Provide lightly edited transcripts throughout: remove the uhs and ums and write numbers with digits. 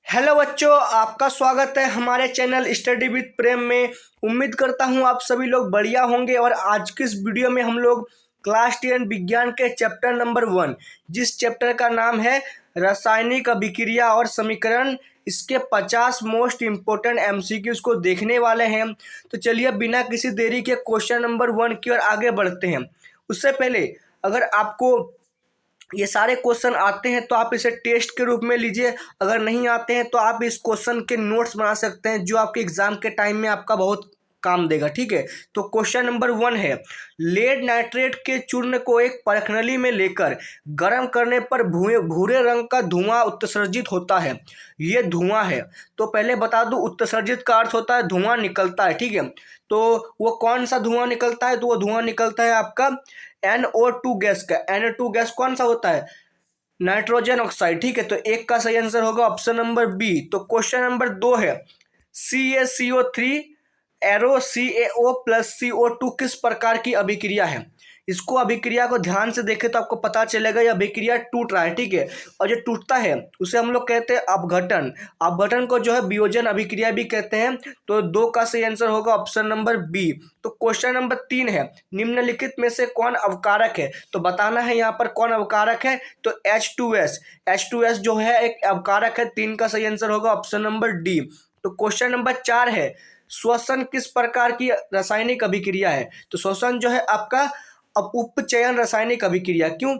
Hello बच्चों, आपका स्वागत है हमारे चैनल स्टडी विद प्रेम में। उम्मीद करता हूं आप सभी लोग बढ़िया होंगे। और आज की इस वीडियो में हम लोग क्लास 10 विज्ञान के चैप्टर नंबर 1, जिस चैप्टर का नाम है रासायनिक अभिक्रिया और समीकरण, इसके 50 मोस्ट इम्पोर्टेंट एमसीक्यूज को देखने वाले हैं। तो चलिए बिना किसी देरी के क्वेश्चन नंबर 1 की ओर आगे बढ़ते हैं। उससे पहले अगर आपको ये सारे क्वेश्चन आते हैं तो आप इसे टेस्ट के रूप में लीजिए। अगर नहीं आते हैं तो आप इस क्वेश्चन के नोट्स बना सकते हैं, जो आपके एग्जाम के टाइम में आपका बहुत काम देगा। ठीक है, तो क्वेश्चन नंबर 1 है, लेड नाइट्रेट के चूर्ण को एक परखनली में लेकर गर्म करने पर भूरे रंग का धुआं उत्सर्जित होता है। ये धुआं है। तो पहले बता दूं, उत्सर्जित का अर्थ होता है धुआं निकलता है। ठीक है, तो वो कौन सा धुआं निकलता है? तो वो धुआं निकलता है आपका NO2 गैस का। NO2 गैस कौन सा होता है? Nitrogen oxide. ठीक है, तो एक का सही आंसर होगा ऑप्शन नंबर बी। तो क्वेश्चन नंबर 2 है, CaCO3 arrow CaO plus CO2 किस प्रकार की अभिक्रिया है? इसको अभिक्रिया को ध्यान से देखें तो आपको पता चलेगा ये अभिक्रिया टूट रहा है। ठीक है, और जो टूटता है उसे हम लोग कहते हैं अपघटन। अपघटन को जो है वियोजन अभिक्रिया भी कहते हैं। तो 2 का सही आंसर होगा ऑप्शन नंबर बी। तो क्वेश्चन नंबर 3 है, निम्नलिखित में से कौन अवकारक है? तो बताना है यहाँ पर कौन अवकारक है। तो H2S जो है एक अवकारक है। 3 का सही आंसर होगा ऑप्शन नंबर डी। तो क्वेश्चन नंबर 4 है, श्वसन किस प्रकार की रासायनिक अभिक्रिया है? तो श्वसन जो है आपका उपचयन रासायनिक अभिक्रिया। क्यों?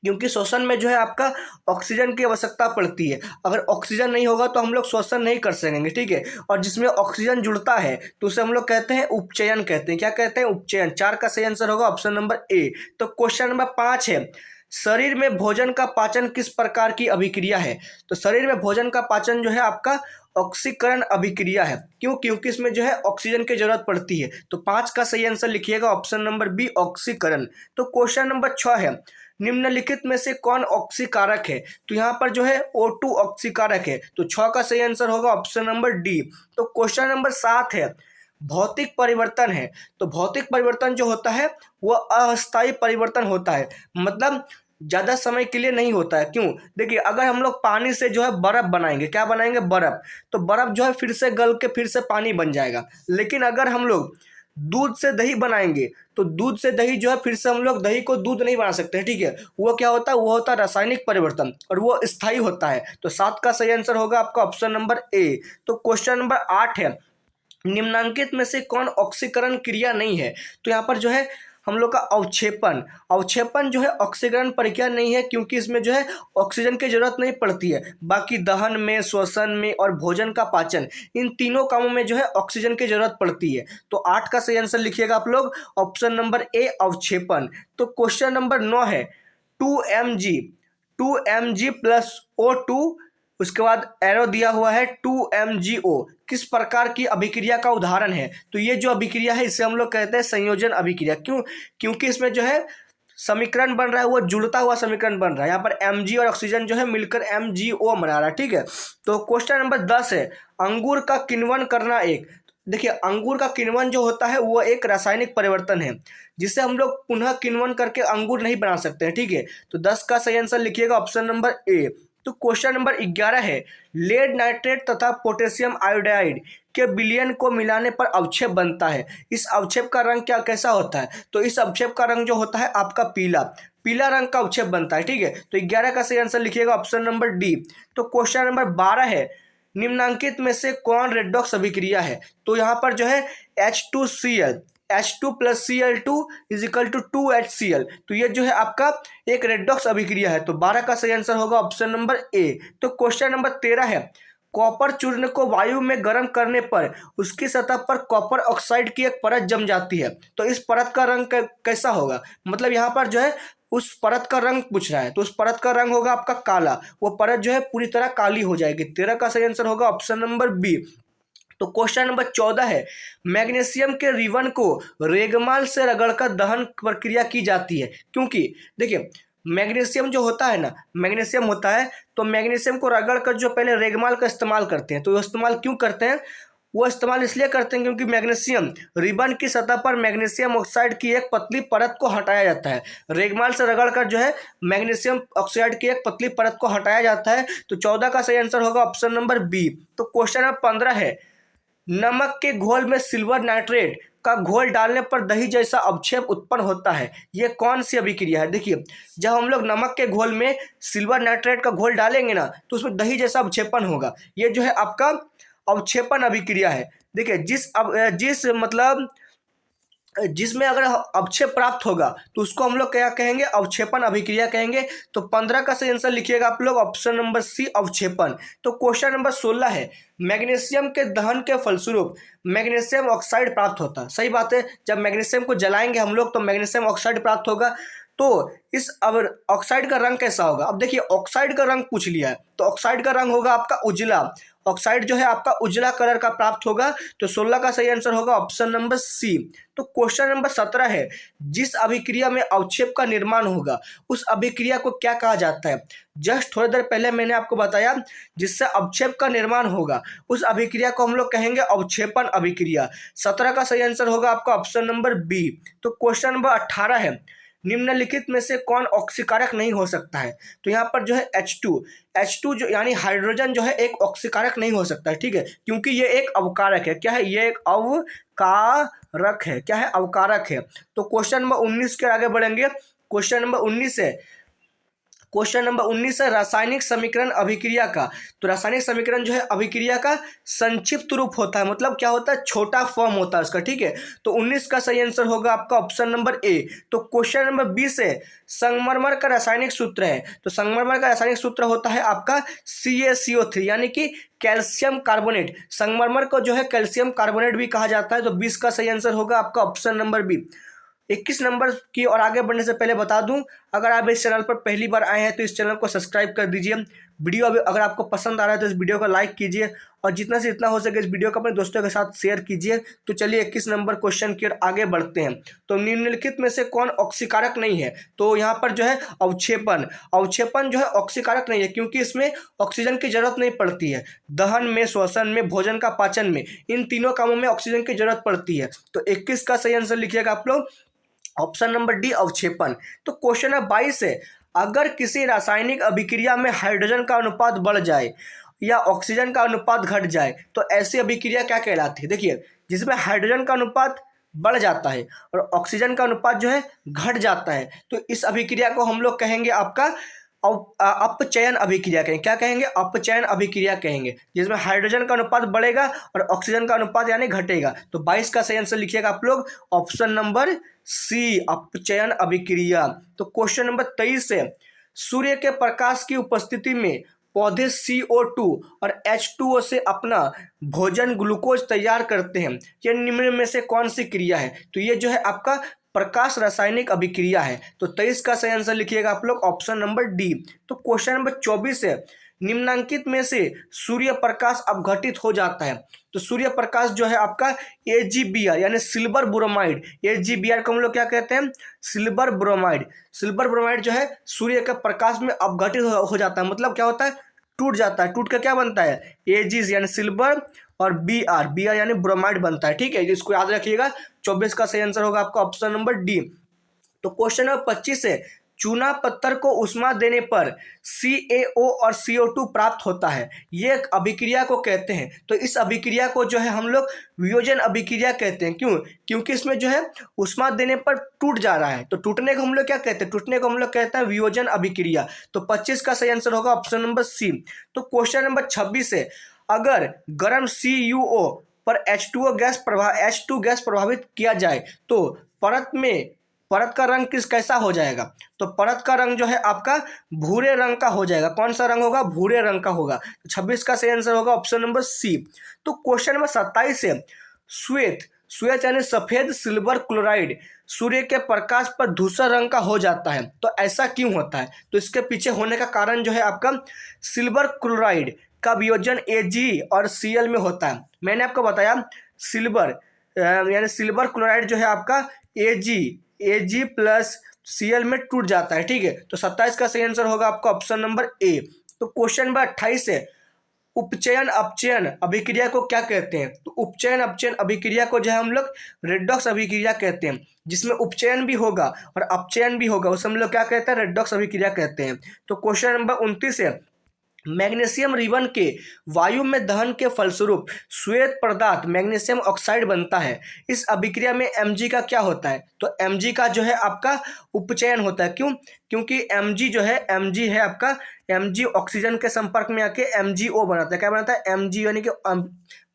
क्योंकि श्वसन में जो है आपका ऑक्सीजन की आवश्यकता पड़ती है। अगर ऑक्सीजन नहीं होगा तो हम लोग श्वसन नहीं कर सकेंगे। ठीक है, और जिसमें ऑक्सीजन जुड़ता है तो उसे हम लोग कहते हैं उपचयन कहते हैं। क्या कहते हैं? उपचयन। 4 का सही आंसर होगा ऑप्शन नंबर ए। तो क्वेश्चन नंबर 5 है, शरीर में भोजन का पाचन किस प्रकार की अभिक्रिया है? तो शरीर में भोजन का पाचन जो है आपका ऑक्सीकरण अभिक्रिया है। क्यों? क्योंकि इसमें जो है ऑक्सीजन की जरूरत पड़ती है। तो 5 का सही आंसर लिखिएगा ऑप्शन नंबर बी, ऑक्सीकरण। तो क्वेश्चन नंबर 6 है, निम्नलिखित में से कौन ऑक्सीकारक है? तो यहाँ पर जो है O2 ऑक्सीकारक है। तो 6 का सही आंसर होगा ऑप्शन नंबर डी। तो क्वेश्चन नंबर 7 है, भौतिक परिवर्तन है। तो भौतिक परिवर्तन जो होता है वो अस्थायी परिवर्तन होता है, मतलब ज़्यादा समय के लिए नहीं होता है। क्यों? देखिए, अगर हम लोग पानी से जो है बर्फ़ बनाएंगे, क्या बनाएंगे? बर्फ़। तो बर्फ़ जो है फिर से गल के फिर से पानी बन जाएगा। लेकिन अगर हम लोग दूध से दही बनाएंगे तो दूध से दही जो है फिर से हम लोग दही को दूध नहीं बना सकते। ठीक है, वो क्या होता है? वो होता है रासायनिक परिवर्तन, और वो स्थायी होता है। तो 7 का सही आंसर होगा आपका ऑप्शन नंबर ए। तो क्वेश्चन नंबर 8 है, निम्नांकित में से कौन ऑक्सीकरण क्रिया नहीं है? तो यहाँ पर जो है हम लोग का अवक्षेपण जो है ऑक्सीकरण प्रक्रिया नहीं है, क्योंकि इसमें जो है ऑक्सीजन की जरूरत नहीं पड़ती है। बाकी दहन में, श्वसन में और भोजन का पाचन, इन तीनों कामों में जो है ऑक्सीजन की जरूरत पड़ती है। तो 8 का सही आंसर लिखिएगा आप लोग ऑप्शन नंबर ए, अवक्षेपण। तो क्वेश्चन नंबर 9 है, 2mg प्लस O2, उसके बाद एरो दिया हुआ है 2MgO, किस प्रकार की अभिक्रिया का उदाहरण है? तो ये जो अभिक्रिया है इसे हम लोग कहते हैं संयोजन अभिक्रिया। क्यों? क्योंकि इसमें जो है समीकरण बन रहा है वो जुड़ता हुआ समीकरण बन रहा है। यहाँ पर Mg और ऑक्सीजन जो है मिलकर MgO बना रहा है। ठीक है, तो क्वेश्चन नंबर 10 है, अंगूर का किण्वन करना एक। देखिए, अंगूर का किण्वन जो होता है वो एक रासायनिक परिवर्तन है, जिसे हम लोग पुनः किण्वन करके अंगूर नहीं बना सकते हैं। ठीक है, तो 10 का सही आंसर लिखिएगा ऑप्शन नंबर ए। तो क्वेश्चन नंबर 11 है, लेड नाइट्रेट तथा पोटेशियम आयोडाइड के विलयन को मिलाने पर अवक्षेप बनता है। इस अवक्षेप का रंग कैसा होता है? तो इस अवक्षेप का रंग जो होता है आपका पीला रंग का अवक्षेप बनता है। ठीक है, तो 11 का सही आंसर लिखिएगा ऑप्शन नंबर डी। तो क्वेश्चन नंबर 12 है, निम्नांकित में से कौन रेडॉक्स अभिक्रिया है? तो यहाँ पर जो है H2 plus Cl2 is equal to 2HCl। तो ये जो है आपका एक रेडॉक्स अभिक्रिया है। तो 12 का सही आंसर होगा ऑप्शन नंबर ए। तो क्वेश्चन नंबर 13 है, कॉपर चूर्ण को वायु में गर्म करने पर उसकी सतह पर कॉपर ऑक्साइड की एक परत जम जाती है। तो इस परत का रंग कैसा होगा? मतलब यहाँ पर जो है उस परत का रंग पूछ रहा है, तो उस परत का रंग होगा आपका काला। वो परत जो है पूरी तरह काली हो जाएगी। 13 का सही आंसर होगा ऑप्शन नंबर बी। तो क्वेश्चन नंबर 14 है, मैग्नीशियम के रिबन को रेगमाल से रगड़कर दहन प्रक्रिया की जाती है। क्योंकि देखिए, मैग्नीशियम जो होता है ना, मैग्नीशियम होता है, तो मैग्नीशियम को रगड़ कर जो पहले रेगमाल का इस्तेमाल करते हैं। तो वो इस्तेमाल क्यों करते हैं? वो इस्तेमाल इसलिए करते हैं क्योंकि मैग्नीशियम रिबन की सतह पर मैग्नीशियम ऑक्साइड की एक पतली परत को हटाया जाता है। रेगमाल से रगड़कर जो है मैग्नीशियम ऑक्साइड की एक पतली परत को हटाया जाता है। तो 14 का सही आंसर होगा ऑप्शन नंबर बी। तो क्वेश्चन नंबर 15 है, नमक के घोल में सिल्वर नाइट्रेट का घोल डालने पर दही जैसा अवक्षेप उत्पन्न होता है, ये कौन सी अभिक्रिया है? देखिए, जब हम लोग नमक के घोल में सिल्वर नाइट्रेट का घोल डालेंगे ना तो उसमें दही जैसा अवक्षेपण होगा। ये जो है आपका अवक्षेपण अभिक्रिया है। देखिए, जिसमें अगर अवक्षेप प्राप्त होगा तो उसको हम लोग क्या कहेंगे? अवक्षेपण अभिक्रिया कहेंगे। तो 15 का सही आंसर लिखिएगा आप लोग ऑप्शन नंबर सी, अवक्षेपण। तो क्वेश्चन नंबर 16 है, मैग्नीशियम के दहन के फलस्वरूप मैग्नीशियम ऑक्साइड प्राप्त होता है। सही बात है, जब मैग्नीशियम को जलाएंगे हम लोग तो मैग्नीशियम ऑक्साइड प्राप्त होगा। तो इस अब ऑक्साइड का रंग कैसा होगा? अब देखिए, ऑक्साइड का रंग पूछ लिया है तो ऑक्साइड का रंग होगा आपका उजला। ऑक्साइड जो है आपका उजला कलर का प्राप्त होगा। तो 16 का सही आंसर होगा ऑप्शन नंबर सी। तो क्वेश्चन नंबर 17 है, जिस अभिक्रिया में अवक्षेप का निर्माण होगा उस अभिक्रिया को क्या कहा जाता है? जस्ट थोड़ी देर पहले मैंने आपको बताया, जिससे अवक्षेप का निर्माण होगा उस अभिक्रिया को हम लोग कहेंगे अवक्षेपण अभिक्रिया। 17 का सही आंसर होगा आपका ऑप्शन नंबर बी। तो क्वेश्चन नंबर 18 है, निम्नलिखित में से कौन ऑक्सीकारक नहीं हो सकता है? तो यहाँ पर जो है H2 जो यानी हाइड्रोजन जो है एक ऑक्सीकारक नहीं हो सकता है, ठीक है, क्योंकि ये एक अवकारक है। क्या है? ये एक अवकारक है। क्या है? अवकारक है। तो क्वेश्चन नंबर 19 के आगे बढ़ेंगे। क्वेश्चन नंबर 19 है रासायनिक समीकरण अभिक्रिया का। तो रासायनिक समीकरण जो है अभिक्रिया का संक्षिप्त रूप होता है, मतलब क्या होता है? छोटा फॉर्म होता है उसका, ठीक है। तो 19 का सही आंसर होगा आपका ऑप्शन नंबर ए। तो क्वेश्चन नंबर 20 है, संगमरमर का रासायनिक सूत्र है। तो संगमरमर का रासायनिक सूत्र होता है आपका CaCO3 यानी कि कैल्शियम कार्बोनेट। संगमरमर को जो है कैल्शियम कार्बोनेट भी कहा जाता है। तो 20 का सही आंसर होगा आपका ऑप्शन नंबर बी। 21 नंबर की और आगे बढ़ने से पहले बता दूं, अगर आप इस चैनल पर पहली बार आए हैं तो इस चैनल को सब्सक्राइब कर दीजिए। वीडियो अगर आपको पसंद आ रहा है तो इस वीडियो को लाइक कीजिए और जितना से जितना हो सके इस वीडियो को अपने दोस्तों के साथ शेयर कीजिए। तो चलिए 21 नंबर क्वेश्चन की ओर आगे बढ़ते हैं। तो निम्नलिखित में से कौन ऑक्सीकारक नहीं है? तो यहाँ पर जो है अवक्षेपण जो है ऑक्सीकारक नहीं है, क्योंकि इसमें ऑक्सीजन की जरूरत नहीं पड़ती है। दहन में, श्वसन में, भोजन का पाचन में, इन तीनों कामों में ऑक्सीजन की जरूरत पड़ती है। तो 21 का सही आंसर लिखिएगा आप लोग ऑप्शन नंबर डी, अवक्षेपण। तो क्वेश्चन नंबर 22 है, अगर किसी रासायनिक अभिक्रिया में हाइड्रोजन का अनुपात बढ़ जाए या ऑक्सीजन का अनुपात घट जाए तो ऐसी अभिक्रिया क्या कहलाती है? देखिए, जिसमें हाइड्रोजन का अनुपात बढ़ जाता है और ऑक्सीजन का अनुपात जो है घट जाता है तो इस अभिक्रिया को हम लोग कहेंगे आपका अपचयन अभिक्रिया कहेंगे। क्या कहेंगे? अपचयन अभिक्रिया कहेंगे, जिसमें हाइड्रोजन का अनुपात बढ़ेगा और ऑक्सीजन का अनुपात यानी घटेगा। तो 22 का सही आंसर लिखिएगा आप लोग ऑप्शन नंबर सी, अपचयन अभिक्रिया। तो क्वेश्चन नंबर 23 है, सूर्य के प्रकाश की उपस्थिति में पौधे CO2 और H2O से अपना भोजन ग्लूकोज तैयार करते हैं। यह निम्न में से कौन सी क्रिया है? तो ये जो है आपका प्रकाश रासायनिक अभिक्रिया है। तो 23 का सही आंसर लिखिएगा आप लोग ऑप्शन नंबर डी। तो क्वेश्चन नंबर 24 है, निम्नांकित में से सूर्य प्रकाश अपघटित हो जाता है। तो सूर्य प्रकाश जो है आपका AgBr यानी सिल्वर ब्रोमाइड, AgBr को हम लोग क्या कहते हैं? Silver bromide. सिल्वर ब्रोमाइड जो है सूर्य के प्रकाश में अपघटित हो जाता है, मतलब क्या होता है? टूट जाता है। टूट कर क्या बनता है? Ag यानी सिल्वर और Br यानी ब्रोमाइड बनता है, ठीक है, इसको याद रखिएगा। 24 का सही आंसर होगा आपका ऑप्शन नंबर डी। तो क्वेश्चन नंबर 25 है, चूना पत्थर को उष्मा देने पर CaO और CO2 प्राप्त होता है, ये एक अभिक्रिया को कहते हैं। तो इस अभिक्रिया को जो है हम लोग वियोजन अभिक्रिया कहते हैं। क्यों? क्योंकि इसमें जो है उष्मा देने पर टूट जा रहा है, तो टूटने को हम लोग क्या कहते हैं? टूटने को हम लोग कहते हैं वियोजन अभिक्रिया। तो 25 का सही आंसर होगा ऑप्शन नंबर सी। तो क्वेश्चन नंबर 26 है, अगर गर्म CuO पर H2 गैस प्रभावित किया जाए तो परत का रंग कैसा हो जाएगा? तो परत का रंग जो है आपका भूरे रंग का हो जाएगा। कौन सा रंग होगा? भूरे रंग का होगा। 26 का सही आंसर होगा ऑप्शन नंबर सी। तो क्वेश्चन नंबर 27 है, श्वेत यानी सफेद सिल्वर क्लोराइड सूर्य के प्रकाश पर धूसर रंग का हो जाता है, तो ऐसा क्यों होता है? तो इसके पीछे होने का कारण जो है आपका सिल्वर क्लोराइड का वियोजन Ag और Cl में होता है। मैंने आपको बताया सिल्वर यानी सिल्वर क्लोराइड जो है आपका Ag प्लस Cl में टूट जाता है, ठीक है। तो 27 का सही आंसर होगा आपका ऑप्शन नंबर ए। तो क्वेश्चन नंबर 28 है, उपचयन अपचयन अभिक्रिया को क्या कहते हैं? तो उपचयन अपचयन अभिक्रिया को जो है हम लोग रेडॉक्स अभिक्रिया कहते हैं, जिसमें उपचयन भी होगा और अपचयन भी होगा, उसे हम लोग क्या कहते हैं? रेडॉक्स अभिक्रिया कहते हैं। तो क्वेश्चन नंबर 29 है, मैग्नीशियम रिबन के वायु में दहन के फलस्वरूप श्वेत पदार्थ मैग्नीशियम ऑक्साइड बनता है। इस अभिक्रिया में Mg का क्या होता है? तो Mg का जो है आपका उपचयन होता है। क्यों? क्योंकि Mg जो है, Mg है आपका, Mg ऑक्सीजन के संपर्क में आके MgO बनाता है। क्या बनाता है? Mg यानी कि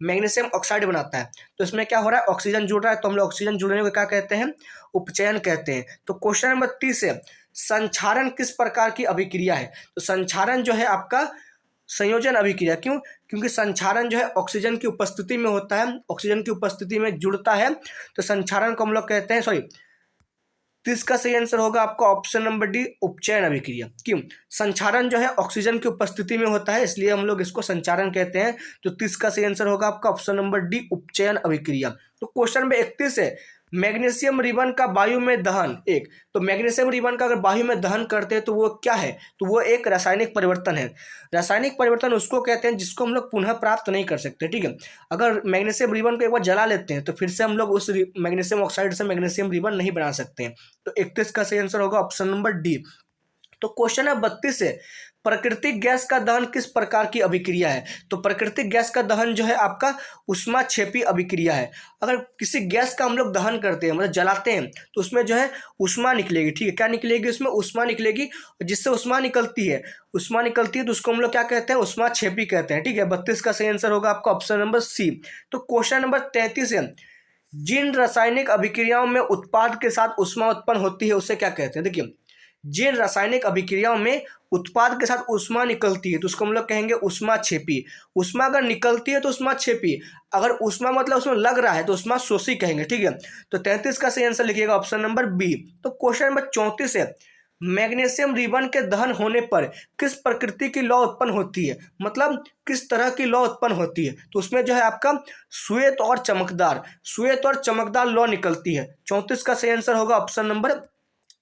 मैग्नीशियम ऑक्साइड बनाता है। तो इसमें क्या हो रहा है? ऑक्सीजन जुड़ रहा है, तो हम लोग ऑक्सीजन जुड़ने को क्या कहते हैं? उपचयन कहते हैं। तो क्वेश्चन नंबर 30 है, संक्षारण किस प्रकार की अभिक्रिया है? तो संक्षारण जो है आपका संयोजन अभिक्रिया। क्यों? क्योंकि संक्षारण जो है ऑक्सीजन की उपस्थिति में होता है, ऑक्सीजन की उपस्थिति में जुड़ता है, तो संक्षारण को हम लोग कहते हैं, सॉरी, तो इसका सही आंसर होगा आपका ऑप्शन नंबर डी, उपचयन अभिक्रिया। क्यों? संक्षारण जो है ऑक्सीजन की उपस्थिति में होता है, इसलिए हम लोग इसको संक्षारण कहते हैं। तो 30 का सही आंसर होगा आपका ऑप्शन नंबर डी, उपचयन अभिक्रिया। तो क्वेश्चन नंबर 31 है, मैग्नीशियम रिबन का वायु में दहन। एक तो मैग्नीशियम रिबन का अगर वायु में दहन करते हैं तो वो क्या है? तो वो एक रासायनिक परिवर्तन है। रासायनिक परिवर्तन उसको कहते हैं जिसको हम लोग पुनः प्राप्त नहीं कर सकते। ठीक है, अगर मैग्नीशियम रिबन को एक बार जला लेते हैं तो फिर से हम लोग उस मैग्नीशियम ऑक्साइड से मैग्नीशियम रिबन नहीं बना सकते हैं। तो 31 का सही आंसर होगा ऑप्शन नंबर डी। तो क्वेश्चन है 32 है, प्राकृतिक गैस का दहन किस प्रकार की अभिक्रिया है? तो प्राकृतिक गैस का दहन जो है आपका ऊष्माक्षेपी अभिक्रिया है। अगर किसी गैस का हम लोग दहन करते हैं, मतलब जलाते हैं, तो उसमें जो है ऊष्मा निकलेगी। ठीक है, क्या निकलेगी? उसमें ऊष्मा निकलेगी, जिससे ऊष्मा निकलती है तो उसको हम लोग क्या कहते हैं? ऊष्माक्षेपी कहते हैं। ठीक है, 32 का सही आंसर होगा आपका ऑप्शन नंबर सी। तो क्वेश्चन नंबर 33 है, जिन रासायनिक अभिक्रियाओं में उत्पाद के साथ ऊष्मा उत्पन्न होती है उसे क्या कहते हैं? देखिए, जिन रासायनिक अभिक्रियाओं में उत्पाद के साथ ऊष्मा निकलती है तो उसको हम लोग कहेंगे ऊष्माक्षेपी। ऊष्मा अगर निकलती है तो ऊष्माक्षेपी, अगर ऊष्मा मतलब उसमें लग रहा है तो ऊष्माशोषी कहेंगे। ठीक है, तो 33 का सही आंसर लिखिएगा ऑप्शन नंबर बी। तो क्वेश्चन नंबर 34 है, मैग्नीशियम रिबन के दहन होने पर किस प्रकृति की लौ उत्पन्न होती है? मतलब किस तरह की लौ उत्पन्न होती है? तो उसमें जो है आपका श्वेत और चमकदार लौ निकलती है। 34 का सही आंसर होगा ऑप्शन नंबर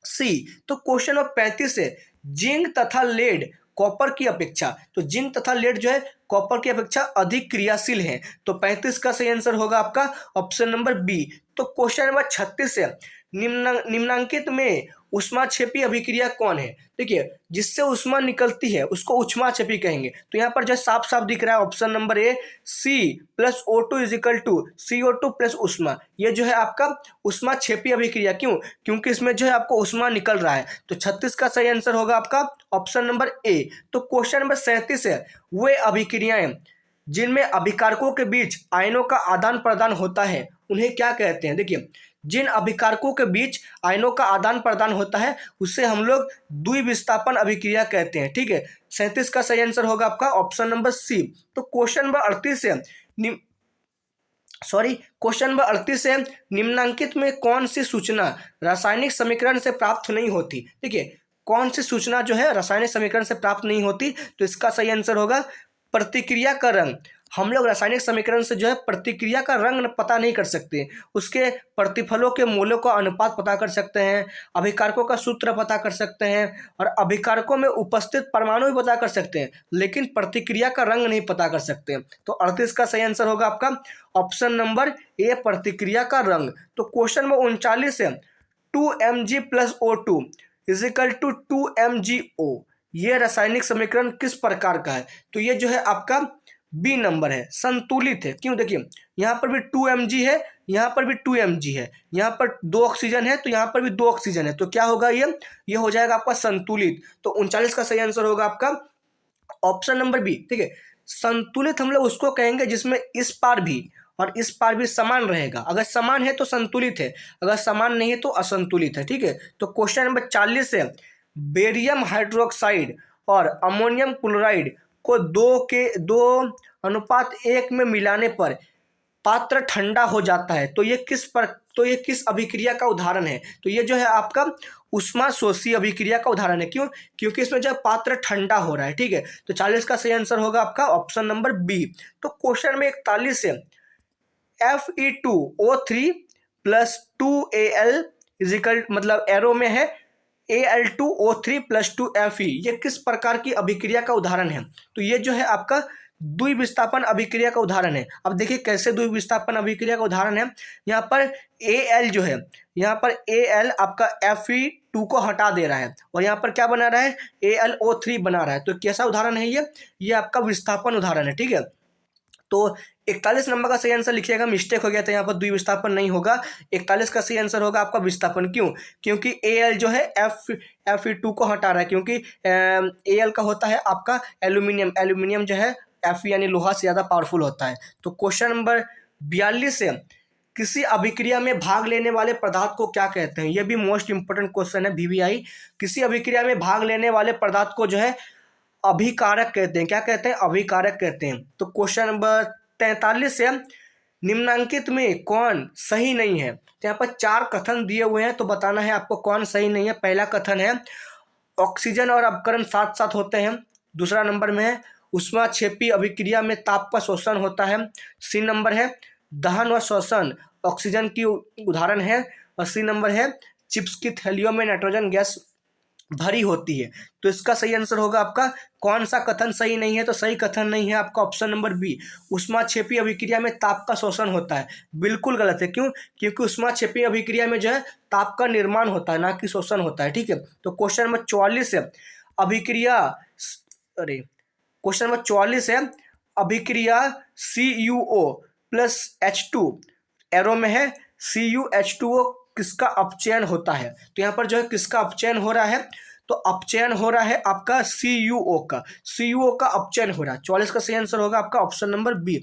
सी। तो क्वेश्चन नंबर 35 है, जिंक तथा लेड कॉपर की अपेक्षा, तो जिंक तथा लेड जो है कॉपर की अपेक्षा अधिक क्रियाशील है। तो 35 का सही आंसर होगा आपका ऑप्शन नंबर बी। तो क्वेश्चन नंबर 36 है, निम्नांकित में ऊष्माक्षेपी अभिक्रिया कौन है? देखिए, जिससे ऊष्मा निकलती है उसको ऊष्माक्षेपी कहेंगे। तो यहाँ पर जो साफ साफ दिख रहा है option number A, C+O2 = CO2 plus ऊष्मा। ये जो है आपका ऊष्माक्षेपी अभिक्रिया। क्यों? क्योंकि इसमें जो है आपको ऊष्मा निकल रहा है। तो 36 का सही आंसर होगा आपका ऑप्शन नंबर ए। तो क्वेश्चन नंबर 37 है, वे अभिक्रियाएं जिनमें अभिकारकों के बीच आयनों का आदान प्रदान होता है उन्हें क्या कहते हैं? देखिए, जिन अभिकारकों के बीच आयनों का आदान प्रदान होता है उसे हम लोग द्विविस्थापन अभिक्रिया कहते हैं। ठीक है, 37 का सही आंसर होगा आपका ऑप्शन नंबर सी। तो क्वेश्चन नंबर 38 है, निम्नांकित में कौन सी सूचना रासायनिक समीकरण से प्राप्त नहीं होती? देखिए, कौन सी सूचना जो है रासायनिक समीकरण से प्राप्त नहीं होती? तो इसका सही आंसर होगा प्रतिक्रिया का रंग। हम लोग रासायनिक समीकरण से जो है प्रतिक्रिया का रंग पता नहीं कर सकते, उसके प्रतिफलों के मूल्यों का अनुपात पता कर सकते हैं, अभिकारकों का सूत्र पता कर सकते हैं और अभिकारकों में उपस्थित परमाणु भी पता कर सकते हैं, लेकिन प्रतिक्रिया का रंग नहीं पता कर सकते। तो 38 का सही आंसर होगा आपका ऑप्शन नंबर ए, प्रतिक्रिया का रंग। तो क्वेश्चन नंबर 39 है, 2Mg+O2 = 2MgO, ये रासायनिक समीकरण किस प्रकार का है? तो ये जो है आपका बी नंबर है, संतुलित है। क्यों? देखिए, यहाँ पर भी 2Mg है, यहाँ पर भी 2Mg है, यहाँ पर 2 ऑक्सीजन है तो यहाँ पर भी 2 ऑक्सीजन है, तो क्या होगा? ये हो जाएगा आपका संतुलित। तो 39 का सही आंसर होगा आपका ऑप्शन नंबर बी। ठीक है, संतुलित हम लोग उसको कहेंगे जिसमें इस पार भी और इस पार भी समान रहेगा। अगर समान है तो संतुलित है, अगर समान नहीं है तो असंतुलित है। ठीक है, तो क्वेश्चन नंबर 40 है, बेरियम हाइड्रोक्साइड और अमोनियम क्लोराइड को 2:1 में मिलाने पर पात्र ठंडा हो जाता है, तो ये किस अभिक्रिया का उदाहरण है? तो ये जो है आपका ऊष्माशोषी अभिक्रिया का उदाहरण है। क्यों? क्योंकि इसमें जो पात्र ठंडा हो रहा है। ठीक है, तो 40 का सही आंसर होगा आपका ऑप्शन नंबर बी। तो क्वेश्चन में 41 है, Fe2O3 + 2Al मतलब एरो में है Al2O3 + 2Fe, ये किस प्रकार की अभिक्रिया का उदाहरण है? तो ये जो है आपका द्विविस्थापन अभिक्रिया का उदाहरण है। अब देखिए कैसे द्विविस्थापन अभिक्रिया का उदाहरण है। यहाँ पर Al जो है, यहाँ पर Al आपका Fe2 को हटा दे रहा है और यहाँ पर क्या बना रहा है, AlO3 बना रहा है। तो कैसा उदाहरण है ये आपका विस्थापन उदाहरण है, ठीक है। तो 41 नंबर का सही आंसर लिखिएगा, मिस्टेक हो गया था, यहाँ पर द्विविस्थापन नहीं होगा, 41 का सही आंसर होगा आपका विस्थापन। क्यों? क्योंकि Al जो है Fe2 को हटा रहा है, क्योंकि Al का होता है आपका एल्यूमिनियम जो है Fe यानी लोहा से ज़्यादा पावरफुल होता है। तो क्वेश्चन नंबर 42 है, किसी अभिक्रिया में भाग लेने वाले पदार्थ को क्या कहते हैं? यह भी मोस्ट इंपोर्टेंट क्वेश्चन है VVI। किसी अभिक्रिया में भाग लेने वाले पदार्थ को जो है अभिकारक कहते हैं। क्या कहते हैं? अभिकारक कहते हैं। तो क्वेश्चन नंबर 43 है, निम्नांकित में कौन सही नहीं है? तो यहाँ पर 4 कथन दिए हुए हैं, तो बताना है आपको कौन सही नहीं है। पहला कथन है ऑक्सीजन और अपकरण साथ साथ होते हैं। दूसरा नंबर में है ऊष्माक्षेपी अभिक्रिया में ताप का शोषण होता है। सी नंबर है दहन व श्वसन ऑक्सीजन की उदाहरण है। और सी नंबर है चिप्स की थैलियों में नाइट्रोजन गैस भरी होती है। तो इसका सही आंसर होगा आपका, कौन सा कथन सही नहीं है? तो सही कथन नहीं है आपका ऑप्शन नंबर बी, ऊष्माक्षेपी अभिक्रिया में ताप का शोषण होता है। बिल्कुल गलत है। क्यों? क्योंकि ऊष्माक्षेपी अभिक्रिया में जो है ताप का निर्माण होता है, ना कि शोषण होता है, ठीक है। तो क्वेश्चन नंबर 44 है, क्वेश्चन नंबर 44 है, अभिक्रिया CuO प्लस H2 एरो में है, CuH2O किसका अपचयन होता है? तो यहाँ पर जो है किसका अपचयन हो रहा है? तो अपचयन हो रहा है आपका CuO का अपचयन हो रहा है। 44 का सही आंसर होगा आपका ऑप्शन नंबर बी।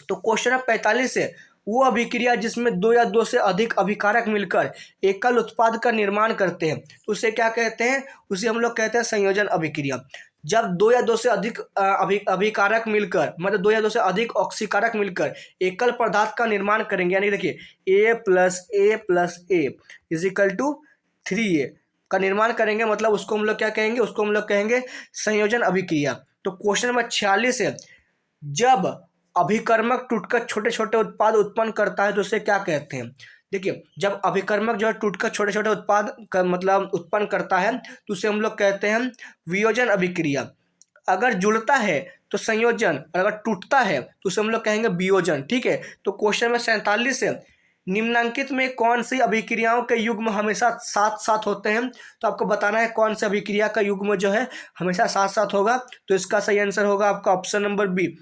तो क्वेश्चन नंबर 45 है, वो अभिक्रिया जिसमें 2 या 2 से अधिक अभिकारक मिलकर एकल उत्पाद का निर्माण करते हैं, तो उसे क्या कहते हैं? उसे हम लोग कहते हैं संयोजन अभिक्रिया। जब 2 या 2 से अधिक अभिकारक मिलकर, मतलब 2 या 2 से अधिक ऑक्सीकारक मिलकर एकल पदार्थ का निर्माण करेंगे, यानी देखिए A + A = 3A का निर्माण करेंगे, मतलब उसको हम लोग क्या कहेंगे? उसको हम लोग कहेंगे संयोजन अभिक्रिया। तो क्वेश्चन नंबर 46 है, जब अभिकर्मक टूटकर छोटे छोटे उत्पाद उत्पन्न करता है तो उसे क्या कहते हैं? देखिए, जब अभिकर्मक जो है टूटकर छोटे छोटे उत्पाद का मतलब उत्पन्न करता है तो उसे हम लोग कहते हैं वियोजन अभिक्रिया। अगर जुड़ता है तो संयोजन, और अगर टूटता है तो उसे हम लोग कहेंगे वियोजन, ठीक है। तो क्वेश्चन में 47 है, निम्नांकित में कौन सी अभिक्रियाओं के युग्म हमेशा साथ साथ होते हैं? तो आपको बताना है कौन सी अभिक्रिया का युग्म जो है हमेशा साथ साथ होगा। तो इसका सही आंसर होगा आपका ऑप्शन नंबर बी,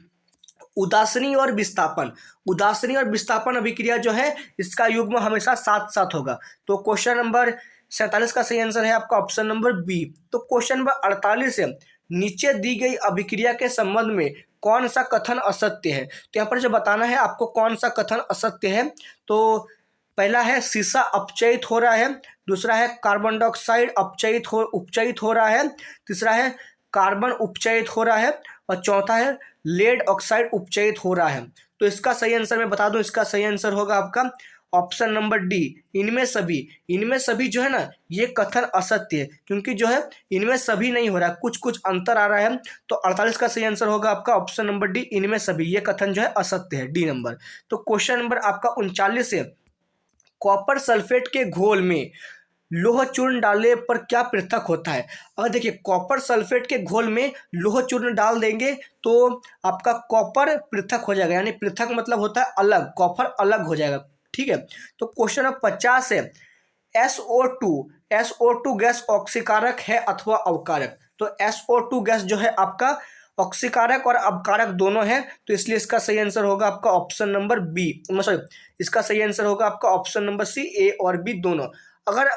उदासीनी और विस्थापन। उदासीनी और विस्थापन अभिक्रिया जो है इसका युग्म हमेशा साथ साथ होगा। तो क्वेश्चन नंबर 47 का सही आंसर है आपका ऑप्शन नंबर बी। तो क्वेश्चन नंबर 48 है, नीचे दी गई अभिक्रिया के संबंध में कौन सा कथन असत्य है? तो यहाँ पर जो बताना है आपको कौन सा कथन असत्य है। तो पहला है शीशा अपचयित हो रहा है, दूसरा है कार्बन डाइऑक्साइड उपचयित हो रहा है, तीसरा है कार्बन उपचयित हो रहा है, और चौथा है लेड ऑक्साइड उपचयित हो रहा है। तो इसका सही आंसर मैं बता दूं, इसका सही आंसर होगा आपका ऑप्शन नंबर डी, इनमें सभी जो है ना ये कथन असत्य है, क्योंकि जो है इनमें सभी नहीं हो रहा है, कुछ कुछ अंतर आ रहा है। तो 48 का सही आंसर होगा आपका ऑप्शन नंबर डी, इनमें सभी, ये कथन जो है असत्य है, डी नंबर। तो क्वेश्चन नंबर आपका 39 है, कॉपर सल्फेट के घोल में लोह चूर्ण डालने पर क्या पृथक होता है? अगर देखिए कॉपर सल्फेट के घोल में लोह चूर्ण डाल देंगे तो आपका कॉपर पृथक हो जाएगा, यानी पृथक मतलब होता है अलग, कॉपर अलग हो जाएगा, ठीक है। तो क्वेश्चन नंबर 50 है, SO2 गैस ऑक्सीकारक है अथवा अवकारक? तो SO2 गैस जो है आपका ऑक्सीकारक और अवकारक दोनों है, तो इसलिए इसका सही आंसर होगा आपका ऑप्शन नंबर बी, सॉरी इसका सही आंसर होगा आपका ऑप्शन नंबर सी, ए और बी दोनों। अगर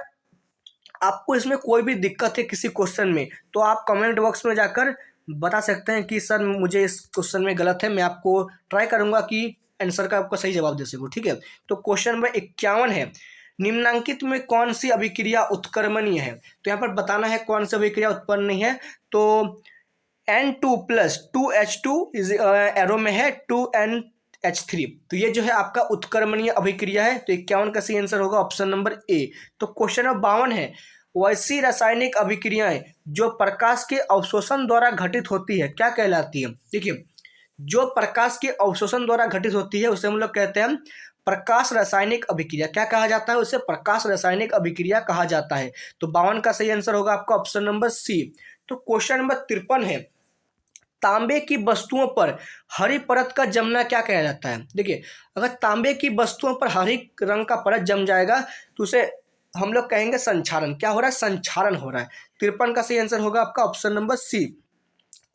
आपको इसमें कोई भी दिक्कत है किसी क्वेश्चन में तो आप कमेंट बॉक्स में जाकर बता सकते हैं कि सर मुझे इस क्वेश्चन में गलत है, मैं आपको ट्राई करूंगा कि आंसर का आपको सही जवाब दे सकूं, ठीक है। तो क्वेश्चन नंबर 51 है, निम्नांकित में कौन सी अभिक्रिया उत्क्रमणीय है? तो यहाँ पर बताना है कौन सी अभिक्रिया उत्पन्न नहीं है। तो N2 + 2H2 एरो में है 2NH3, तो ये जो है आपका उत्क्रमणीय अभिक्रिया है। तो 51 का सही आंसर होगा ऑप्शन नंबर ए। तो क्वेश्चन नंबर 52 है, वैसी रासायनिक अभिक्रियाएं जो प्रकाश के अवशोषण द्वारा घटित होती है क्या कहलाती है? देखिए, जो प्रकाश के अवशोषण द्वारा घटित होती है उसे हम लोग कहते हैं प्रकाश रासायनिक अभिक्रिया। क्या कहा जाता है उसे? प्रकाश रासायनिक अभिक्रिया कहा जाता है। तो 52 का सही आंसर होगा आपका ऑप्शन नंबर सी। तो क्वेश्चन नंबर 53 है, तांबे की वस्तुओं पर हरी परत का जमना क्या कहा जाता है? देखिए, अगर तांबे की वस्तुओं पर हरी रंग का परत जम जाएगा तो उसे हम लोग कहेंगे संक्षारण। क्या हो रहा है? संक्षारण हो रहा है। 53 का सही आंसर होगा आपका option number C.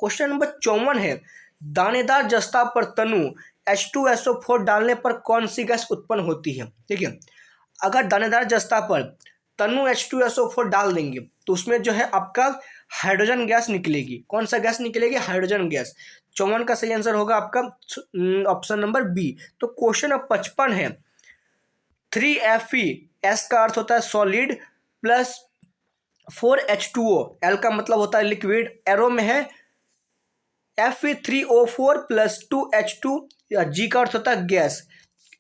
Question number 54 है, दानेदार जस्ता पर तनु H2SO4 डालने पर कौन सी गैस उत्पन्न होती है? देखिए, अगर दानेदार जस्ता पर तनु H2SO4 डाल देंगे तो उसमें जो है आपका हाइड्रोजन गैस निकलेगी। कौन सा गैस निकलेगी? Hydrogen gas. 54 का सही आंसर होगा आपका ऑप्शन नंबर बी। तो क्वेश्चन नंबर 55 है, 3Fe, एस का अर्थ होता है सॉलिड, प्लस 4H2O, एल का मतलब होता है लिक्विड, एरो में है Fe3O4 प्लस 2H2, जी का अर्थ होता है गैस।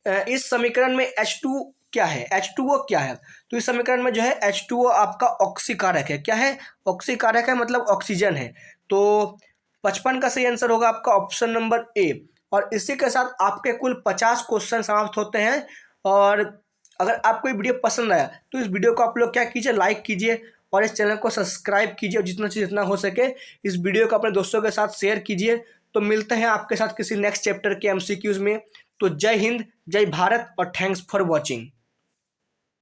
इस समीकरण में H2 क्या है? H2O क्या है? तो इस समीकरण में जो है H2O आपका ऑक्सीकारक है। क्या है? ऑक्सीकारक है, मतलब ऑक्सीजन है। तो 55 का सही आंसर होगा आपका ऑप्शन नंबर ए। और इसी के साथ आपके कुल 50 क्वेश्चन समाप्त होते हैं। और अगर आपको ये वीडियो पसंद आया तो इस वीडियो को आप लोग क्या कीजिए, लाइक कीजिए और इस चैनल को सब्सक्राइब कीजिए और जितना हो सके इस वीडियो को अपने दोस्तों के साथ शेयर कीजिए। तो मिलते हैं आपके साथ किसी नेक्स्ट चैप्टर के MCQs में। तो जय हिंद, जय भारत और थैंक्स फॉर वॉचिंग।